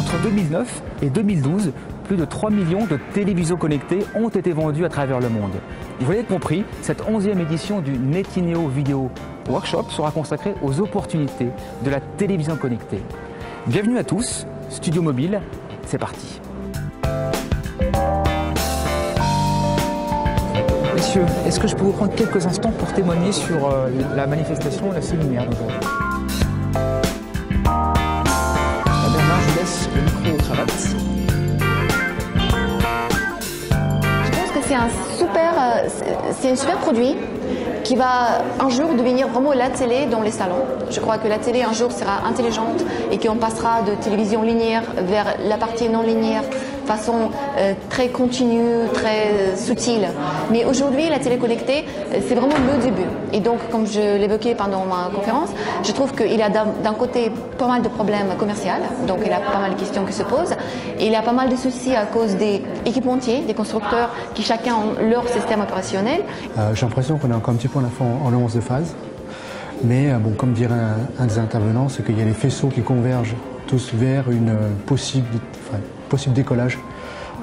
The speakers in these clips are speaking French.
Entre 2009 et 2012, plus de 3 millions de télévisions connectées ont été vendues à travers le monde. Vous l'avez compris, cette 11e édition du Netineo Video Workshop sera consacrée aux opportunités de la télévision connectée. Bienvenue à tous, Studio Mobile, c'est parti. Messieurs, est-ce que je peux vous prendre quelques instants pour témoigner sur la manifestation La Séminaire d'aujourd'hui? Bernard, je vous laisse le micro aux cravates. Je pense que c'est un super produit qui va un jour devenir vraiment la télé dans les salons. Je crois que la télé un jour sera intelligente et qu'on passera de télévision linéaire vers la partie non linéaire de façon très continue, très subtile. Mais aujourd'hui, la télé connectée, c'est vraiment le début. Et donc, comme je l'évoquais pendant ma conférence, je trouve qu'il y a d'un côté pas mal de problèmes commerciaux, donc il y a pas mal de questions qui se posent. Et il y a pas mal de soucis à cause des équipementiers, des constructeurs qui chacun ont leur système opérationnel. J'ai l'impression qu'on est encore un petit peu en avance de phase. Mais bon, comme dirait un des intervenants, c'est qu'il y a les faisceaux qui convergent tous vers une possible décollage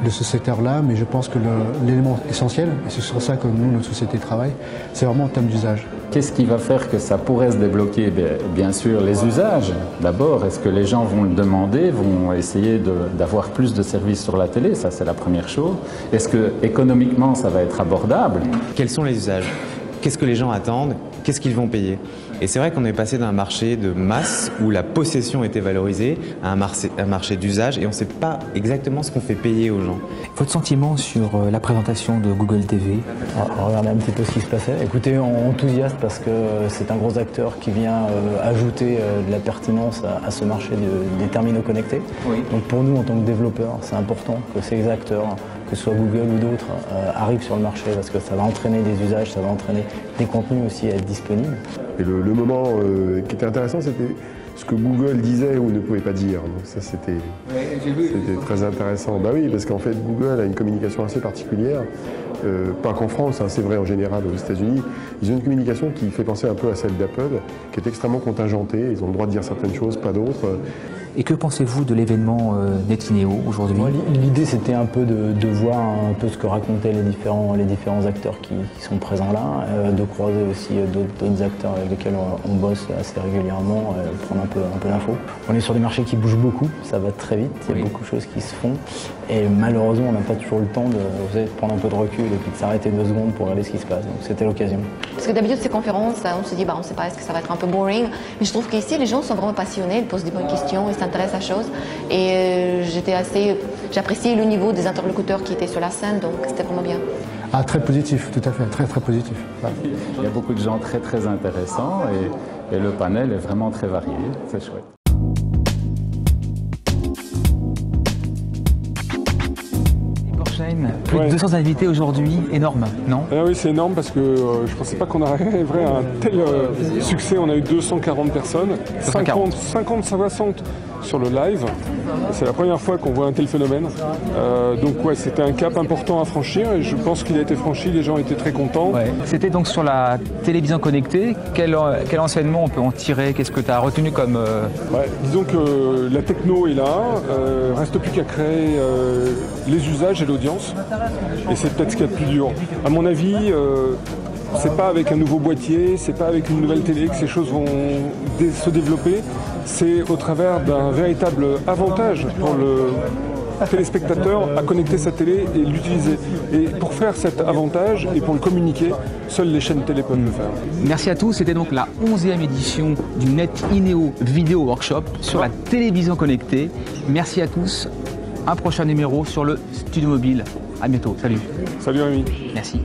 de ce secteur-là, mais je pense que l'élément essentiel, et c'est sur ça que nous, notre société travaille, c'est vraiment en termes d'usage. Qu'est-ce qui va faire que ça pourrait se débloquer? Bien sûr, les usages. D'abord, est-ce que les gens vont le demander, vont essayer d'avoir plus de services sur la télé? Ça, c'est la première chose. Est-ce que économiquement, ça va être abordable? Quels sont les usages? Qu'est-ce que les gens attendent? Qu'est-ce qu'ils vont payer? Et c'est vrai qu'on est passé d'un marché de masse où la possession était valorisée à un marché d'usage et on ne sait pas exactement ce qu'on fait payer aux gens. Votre sentiment sur la présentation de Google TV? Regardez un petit peu ce qui se passait. Écoutez, enthousiaste parce que c'est un gros acteur qui vient ajouter de la pertinence à ce marché des terminaux connectés. Oui. Donc pour nous, en tant que développeurs, c'est important que ces acteurs, que ce soit Google ou d'autres, arrivent sur le marché parce que ça va entraîner des usages, ça va entraîner des contenus aussi à être disponibles. Et le moment qui était intéressant, c'était ce que Google disait ou ne pouvait pas dire. Donc ça, c'était très intéressant. Bah oui, parce qu'en fait, Google a une communication assez particulière. Pas qu'en France, hein, c'est vrai en général aux États-Unis. Ils ont une communication qui fait penser un peu à celle d'Apple, qui est extrêmement contingentée. Ils ont le droit de dire certaines choses, pas d'autres. Et que pensez-vous de l'événement Netineo aujourd'hui? L'idée, c'était un peu de voir un peu ce que racontaient les différents acteurs qui sont présents là, de croiser aussi d'autres acteurs avec lesquels on bosse assez régulièrement, prendre un peu d'infos. On est sur des marchés qui bougent beaucoup, ça va très vite, il y a beaucoup de choses qui se font. Et malheureusement, on n'a pas toujours le temps de prendre un peu de recul et puis de s'arrêter 2 secondes pour regarder ce qui se passe. Donc c'était l'occasion. Parce que d'habitude, ces conférences, on se dit, on ne sait pas, est-ce que ça va être un peu boring? Mais je trouve qu'ici, les gens sont vraiment passionnés, ils posent des bonnes questions, ils s'intéressent à la chose. Et j'appréciais le niveau des interlocuteurs qui étaient sur la scène, donc c'était vraiment bien. Ah, très positif, tout à fait, très très positif. Ouais. Il y a beaucoup de gens très très intéressants et le panel est vraiment très varié, c'est chouette. Plus de 200 invités aujourd'hui, énorme, non? Oui, c'est énorme parce que je ne pensais pas qu'on arriverait à un tel succès. On a eu 240 personnes, 50-60 sur le live. C'est la première fois qu'on voit un tel phénomène. Donc ouais, c'était un cap important à franchir et je pense qu'il a été franchi, les gens étaient très contents. Ouais. C'était donc sur la télévision connectée. Quel enseignement on peut en tirer? Qu'est-ce que tu as retenu comme... Disons que la techno est là, reste plus qu'à créer les usages et l'audience. Et c'est peut-être ce qu'il y a de plus dur. À mon avis, c'est pas avec un nouveau boîtier, c'est pas avec une nouvelle télé que ces choses vont se développer. C'est au travers d'un véritable avantage pour le téléspectateur à connecter sa télé et l'utiliser. Et pour faire cet avantage et pour le communiquer, seules les chaînes télé peuvent le faire. Merci à tous, c'était donc la 11e édition du Netineo Video Workshop sur la télévision connectée. Merci à tous, un prochain numéro sur le Studio Mobile. À bientôt, salut. Salut Rémi. Merci.